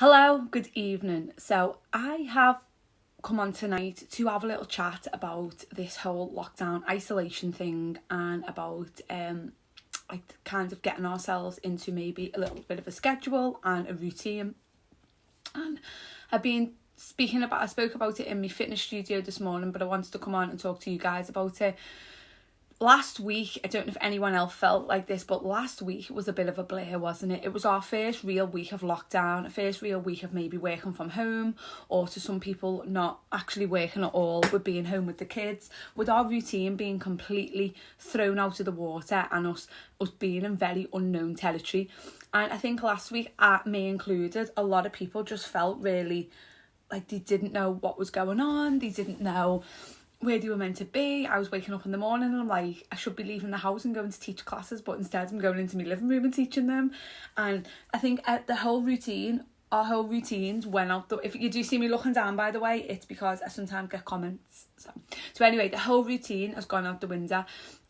Hello, good evening. So I have come on tonight to have a little chat about this whole lockdown isolation thing and about like kind of getting ourselves into maybe a little bit of a schedule and a routine. And I've been I spoke about it in my fitness studio this morning, but I wanted to come on and talk to you guys about it. Last week, I don't know if anyone else felt like this, but last week was a bit of a blur, wasn't it? It was our first real week of lockdown, a first real week of maybe working from home, or to some people not actually working at all, with being home with the kids, with our routine being completely thrown out of the water and us being in very unknown territory. And I think last week, me included, a lot of people just felt really like they didn't know what was going on, they didn't know where they were meant to be. I was waking up in the morning and I'm like, I should be leaving the house and going to teach classes, but instead I'm going into my living room and teaching them. And I think our whole routines went out. If you do see me looking down, by the way, it's because I sometimes get comments. So anyway, the whole routine has gone out the window.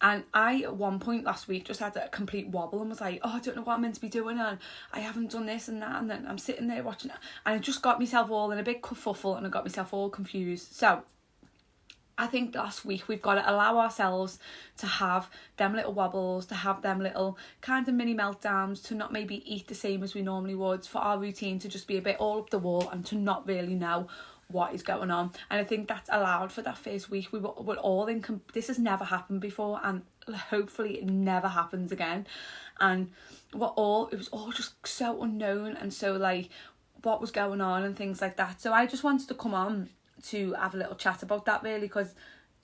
And I, at one point last week, just had a complete wobble and was like, I don't know what I'm meant to be doing, and I haven't done this and that, and then I'm sitting there watching it, and I just got myself all in a big kerfuffle and I got myself all confused. So I think last week we've got to allow ourselves to have them little wobbles, to have them little kind of mini meltdowns, to not maybe eat the same as we normally would, for our routine to just be a bit all up the wall and to not really know what is going on. And I think that's allowed for that first week. We're all in, this has never happened before, and hopefully it never happens again. And it was all just so unknown, and so like what was going on and things like that. So I just wanted to come on to have a little chat about that, really, because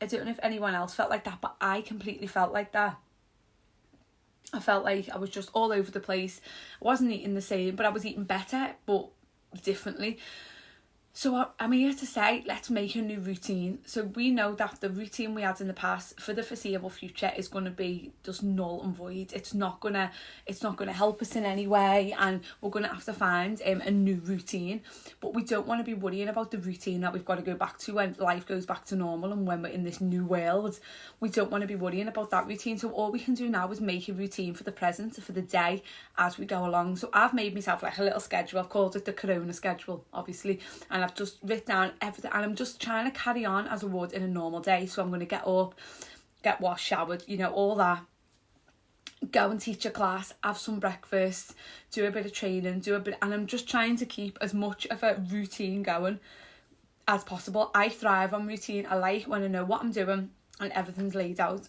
I don't know if anyone else felt like that, but I completely felt like that. I felt like I was just all over the place. I wasn't eating the same, but I was eating better, but differently. So I'm here to say, let's make a new routine. So we know that the routine we had in the past for the foreseeable future is going to be just null and void. It's not gonna help us in any way, and we're going to have to find a new routine. But we don't want to be worrying about the routine that we've got to go back to when life goes back to normal and when we're in this new world. We don't want to be worrying about that routine. So all we can do now is make a routine for the present, for the day as we go along. So I've made myself like a little schedule. I've called it the Corona schedule, obviously, and I've just written down everything, and I'm just trying to carry on as I would in a normal day. So I'm going to get up, get washed, showered, all that, go and teach a class, have some breakfast, do a bit of training, and I'm just trying to keep as much of a routine going as possible. I thrive on routine. I like when I know what I'm doing and everything's laid out.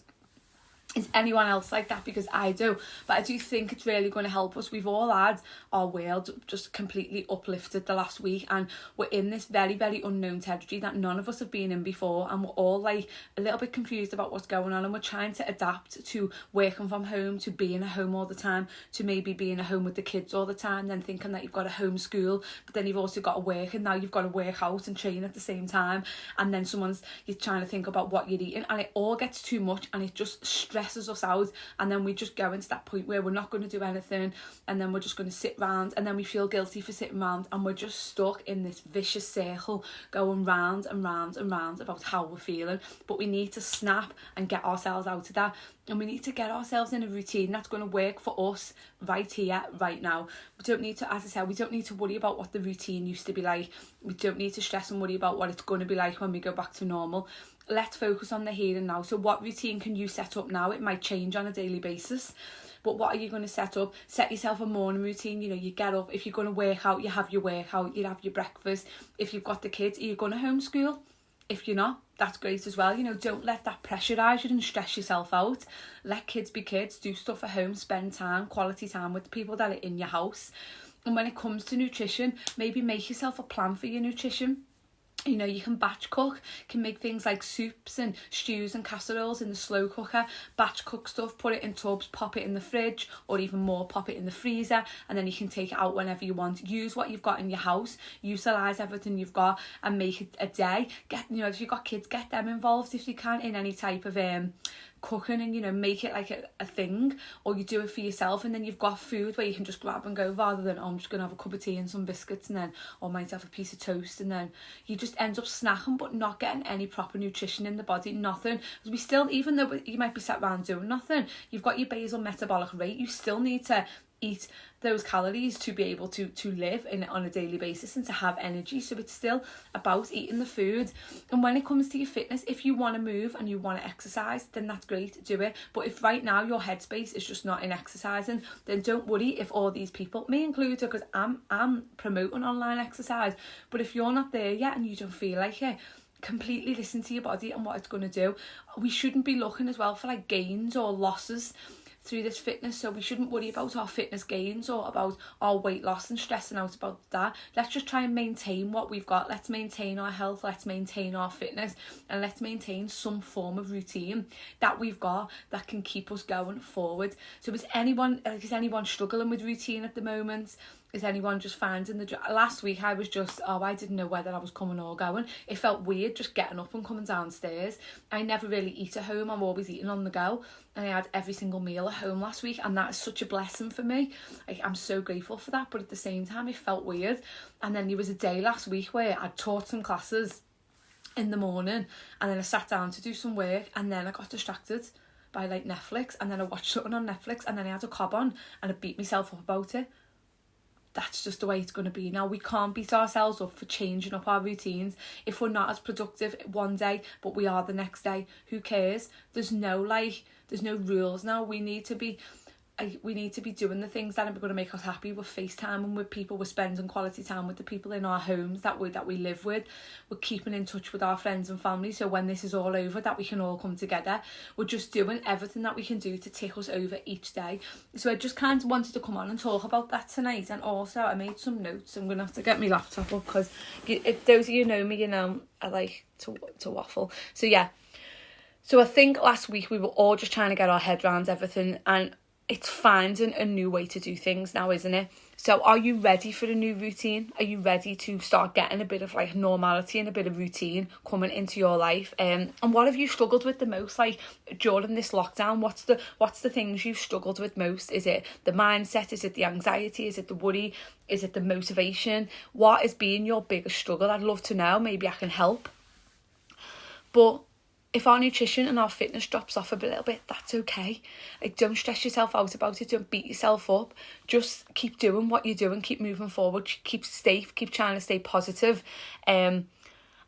Is anyone else like that? Because I do. But I do think it's really going to help us. We've all had our world just completely uplifted the last week, and we're in this very, very unknown territory that none of us have been in before, and we're all like a little bit confused about what's going on, and we're trying to adapt to working from home, to being at home all the time, to maybe being at home with the kids all the time, then thinking that you've got a homeschool, but then you've also got to work, and now you've got to work out and train at the same time, and then you're trying to think about what you're eating, and it all gets too much, and it just stresses us out, and then we just go into that point where we're not going to do anything, and then we're just going to sit round, and then we feel guilty for sitting round, and we're just stuck in this vicious circle going round and round and round about how we're feeling. But we need to snap and get ourselves out of that, and we need to get ourselves in a routine that's going to work for us right here, right now. We don't need to, as I said, we don't need to worry about what the routine used to be like. We don't need to stress and worry about what it's going to be like when we go back to normal. Let's focus on the here and now. So what routine can you set up now? It might change on a daily basis, but what are you going to set up? Set yourself a morning routine. You get up. If you're going to work out, you have your workout, you have your breakfast. If you've got the kids, are you going to homeschool? If you're not, that's great as well. Don't let that pressurise you and stress yourself out. Let kids be kids. Do stuff at home. Spend time, quality time with the people that are in your house. And when it comes to nutrition, maybe make yourself a plan for your nutrition. You can batch cook, can make things like soups and stews and casseroles in the slow cooker, batch cook stuff, put it in tubs, pop it in the fridge, or even more, pop it in the freezer, and then you can take it out whenever you want. Use what you've got in your house, utilise everything you've got, and make it a day. If you've got kids, get them involved if you can in any type of cooking, and make it like a thing, or you do it for yourself, and then you've got food where you can just grab and go, rather than I'm just gonna have a cup of tea and some biscuits, and then or might have a piece of toast, and then you just end up snacking but not getting any proper nutrition in the body. Nothing, because we still, even though you might be sat around doing nothing, you've got your basal metabolic rate, you still need to eat those calories to be able to live on a daily basis and to have energy. So it's still about eating the food. And when it comes to your fitness, if you want to move and you want to exercise, then that's great, do it. But if right now your headspace is just not in exercising, then don't worry if all these people, me included, because I'm promoting online exercise, but if you're not there yet and you don't feel like it, completely listen to your body and what it's going to do. We shouldn't be looking as well for like gains or losses through this fitness, so we shouldn't worry about our fitness gains or about our weight loss and stressing out about that. Let's just try and maintain what we've got. Let's maintain our health, let's maintain our fitness, and let's maintain some form of routine that we've got that can keep us going forward. So is anyone struggling with routine at the moment? Is anyone just finding last week I was just, I didn't know whether I was coming or going. It felt weird just getting up and coming downstairs. I never really eat at home. I'm always eating on the go. And I had every single meal at home last week, and that is such a blessing for me. Like, I'm so grateful for that, but at the same time it felt weird. And then there was a day last week where I taught some classes in the morning, and then I sat down to do some work, and then I got distracted by like Netflix, and then I watched something on Netflix, and then I had a cob on and I beat myself up about it. That's just the way it's going to be now. We can't beat ourselves up for changing up our routines. If we're not as productive one day, but we are the next day, who cares? There's no rules now. We need to be doing the things that are going to make us happy. We're FaceTiming with people, we're spending quality time with the people in our homes that we live with. We're keeping in touch with our friends and family, so when this is all over, that we can all come together. We're just doing everything that we can do to tick us over each day. So I just kind of wanted to come on and talk about that tonight. And also I made some notes. I'm going to have to get my laptop up, because if those of you know me, you know I like to waffle. So yeah, so I think last week we were all just trying to get our head around everything, and it's finding a new way to do things now, isn't it? So are you ready for a new routine? Are you ready to start getting a bit of like normality and a bit of routine coming into your life? And what have you struggled with the most, like during this lockdown? What's the things you've struggled with most? Is it the mindset? Is it the anxiety? Is it the worry? Is it the motivation? What is being your biggest struggle? I'd love to know. Maybe I can help. But if our nutrition and our fitness drops off a little bit, that's okay. Like, don't stress yourself out about it. Don't beat yourself up. Just keep doing what you're doing. Keep moving forward. Keep safe. Keep trying to stay positive. And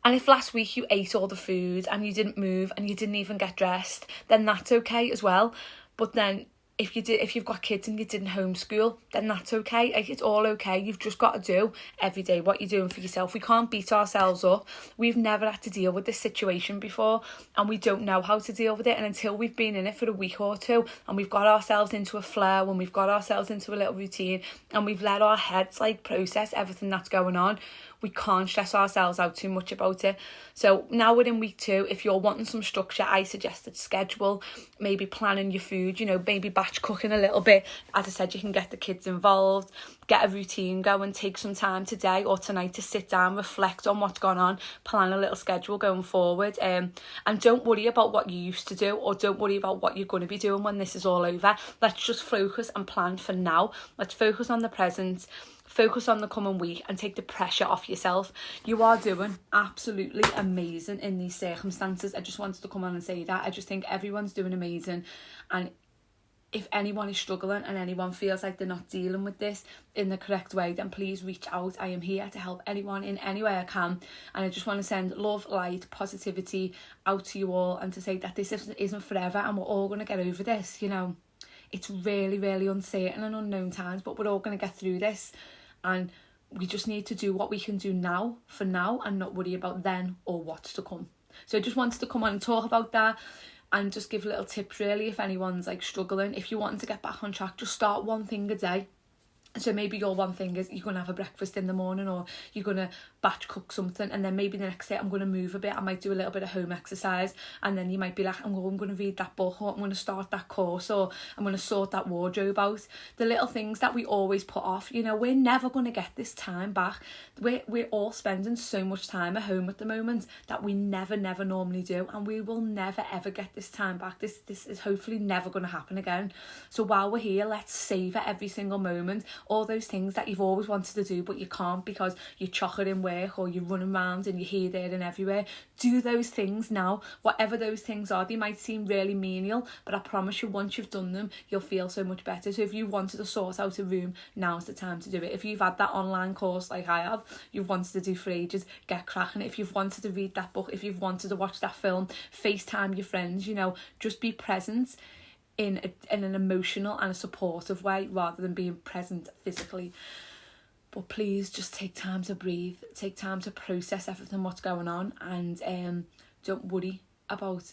if last week you ate all the food and you didn't move and you didn't even get dressed, then that's okay as well. But then if you've got kids and you didn't homeschool, then that's okay. Like, it's all okay. You've just got to do every day what you're doing for yourself. We can't beat ourselves up. We've never had to deal with this situation before, and we don't know how to deal with it. And until we've been in it for a week or two, and we've got ourselves into a flare, when we've got ourselves into a little routine, and we've let our heads like process everything that's going on, we can't stress ourselves out too much about it. So now we're in week 2. If you're wanting some structure, I suggested schedule, maybe planning your food, maybe batch cooking a little bit. As I said, you can get the kids involved, get a routine going, take some time today or tonight to sit down, reflect on what's gone on, plan a little schedule going forward. And don't worry about what you used to do, or don't worry about what you're going to be doing when this is all over. Let's just focus and plan for now. Let's focus on the present. Focus on the coming week and take the pressure off yourself. You are doing absolutely amazing in these circumstances. I just wanted to come on and say that. I just think everyone's doing amazing. And if anyone is struggling and anyone feels like they're not dealing with this in the correct way, then please reach out. I am here to help anyone in any way I can. And I just want to send love, light, positivity out to you all, and to say that this isn't forever, and we're all going to get over this. It's really, really uncertain and unknown times, but we're all going to get through this. And we just need to do what we can do now, for now, and not worry about then or what's to come. So I just wanted to come on and talk about that, and just give little tips really if anyone's like struggling. If you're wanting to get back on track, just start one thing a day. So maybe your one thing is you're going to have a breakfast in the morning, or you're going to batch cook something, and then maybe the next day I'm going to move a bit. I might do a little bit of home exercise, and then you might be like, I'm going to read that book, or I'm going to start that course, or I'm going to sort that wardrobe out. The little things that we always put off. We're never going to get this time back. We're all spending so much time at home at the moment that we never normally do, and we will never ever get this time back. This is hopefully never going to happen again. So while we're here, let's savour every single moment all those things that you've always wanted to do but you can't because you're chocker in work or you're running around and you're here, there and everywhere. Do those things now, whatever those things are. They might seem really menial, but I promise you, once you've done them, you'll feel so much better. So if you wanted to sort out a room, now's the time to do it. If you've had that online course like I have, you've wanted to do for ages, get cracking. If you've wanted to read that book, if you've wanted to watch that film, FaceTime your friends, you know, just be present in an emotional and a supportive way rather than being present physically. But please just take time to breathe, take time to process everything what's going on, and don't worry about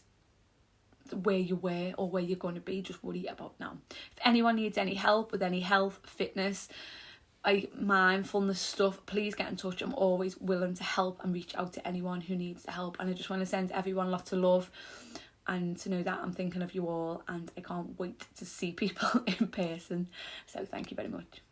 where you were or where you're going to be. Just worry about now. If anyone needs any help with any health, fitness, mindfulness stuff, please get in touch. I'm always willing to help and reach out to anyone who needs the help. And I just want to send everyone lots of love and to know that I'm thinking of you all, and I can't wait to see people in person. So thank you very much.